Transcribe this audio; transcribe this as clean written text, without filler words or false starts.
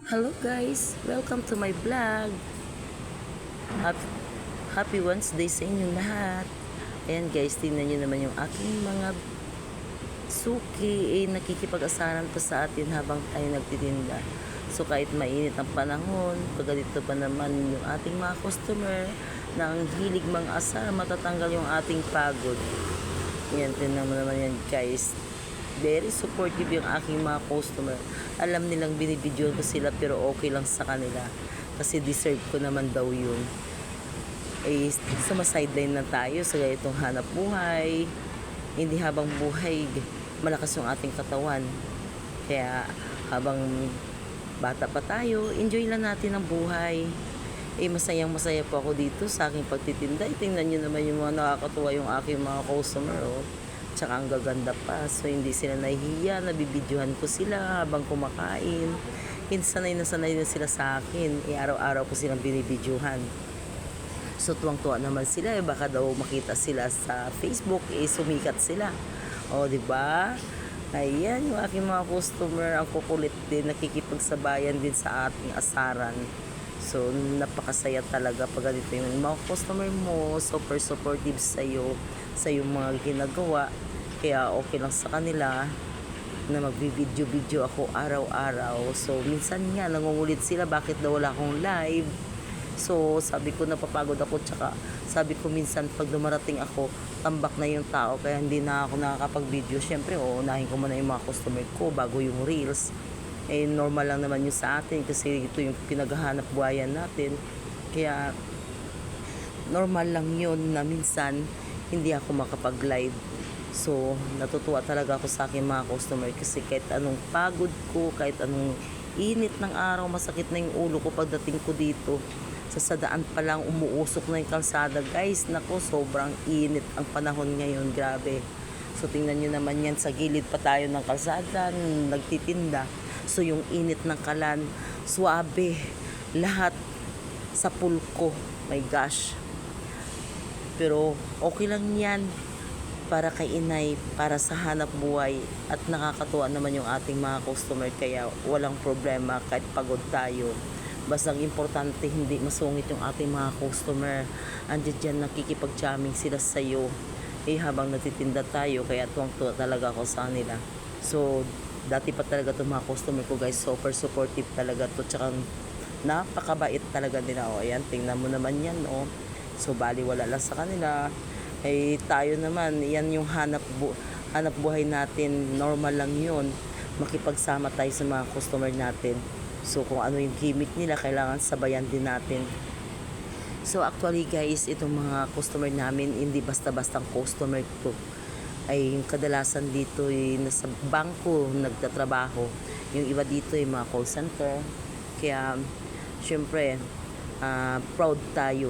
Hello guys! Welcome to my vlog. Happy, happy Wednesday sa inyong lahat. Ayan guys, tingnan nyo naman yung aking mga suki nakikipag-asaran pa sa atin habang tayo nagtitinda. So kahit mainit ang panahon, pag ganito pa naman yung ating mga customer na ang hilig mang asar, matatanggal yung ating pagod. Ayan, tingnan mo naman yan guys. Very supportive yung aking mga customer. Alam nilang binibidyo ko sila pero okay lang sa kanila. Kasi deserve ko naman daw yun. Eh, sumasideline na tayo sa ganitong hanap buhay. Hindi habang buhay, malakas yung ating katawan. Kaya habang bata pa tayo, enjoy lang natin ang buhay. Eh, masayang masaya po ako dito sa aking pagtitinda. Tingnan nyo naman yung mga nakakatuwa yung aking mga customer. Oh. Tsaka ang gaganda pa. So, hindi sila nahihiya. Nabibidyohan ko sila habang kumakain. Sanay na sila sa akin. Araw-araw ko silang binibidyohan. So, tuwang-tuwa naman sila. Baka daw makita sila sa Facebook. Sumikat sila. O, diba? Ayan, yung aking mga customer. Ang kukulit din. Nakikipagsabayan din sa ating asaran. So, napakasaya talaga pag ganito yung mga customer mo. Super supportive sa'yo. Sa yung mga ginagawa. Kaya okay lang sa kanila na magbibidyo-video ako araw-araw. So, minsan nga, nangungulit sila, bakit daw wala akong live? So, sabi ko, napapagod ako, tsaka sabi ko minsan, pag dumarating ako, tambak na yung tao, kaya hindi na ako nakakapag-video. Siyempre, unahin ko muna yung mga customer ko bago yung reels. Eh, normal lang naman yun sa atin, kasi ito yung pinaghahanap buhayan natin. Kaya, normal lang yun na minsan, hindi ako makapag-live. So, natutuwa talaga ako sa aking mga customer kasi kahit anong pagod ko, kahit anong init ng araw, masakit na yung ulo ko pagdating ko dito. Sa daan pa lang umuusok na yung kalsada. Guys, nako, sobrang init ang panahon ngayon. Grabe. So, tingnan nyo naman yan. Sa gilid pa tayo ng kalsada, nagtitinda. So, yung init ng kalan, suabe. Lahat sa pulko. My gosh. Pero, okay lang yan para kay inay, para sa hanap buhay, at nakakatuwa naman yung ating mga customer, kaya walang problema kahit pagod tayo. Basta ang importante hindi masungit yung ating mga customer. Andiyan dyan nakikipag-jamming sila sa'yo habang natitinda tayo, kaya tuwang-tuwa talaga ako sa nila. So, dati pa talaga itong mga customer ko guys, super supportive talaga to, tsaka napakabait talaga nila. O ayan, tingnan mo naman yan. So, baliwala lang sa kanila. Tayo naman, yan yung hanap buhay natin, normal lang yun, makipagsama tayo sa mga customer natin. So kung ano yung gimmick nila, kailangan sabayan din natin. So actually guys, itong mga customer namin, hindi basta-bastang customer to. Yung kadalasan dito nasa bangko nagtatrabaho, yung iba dito yung mga call center. Kaya syempre, proud tayo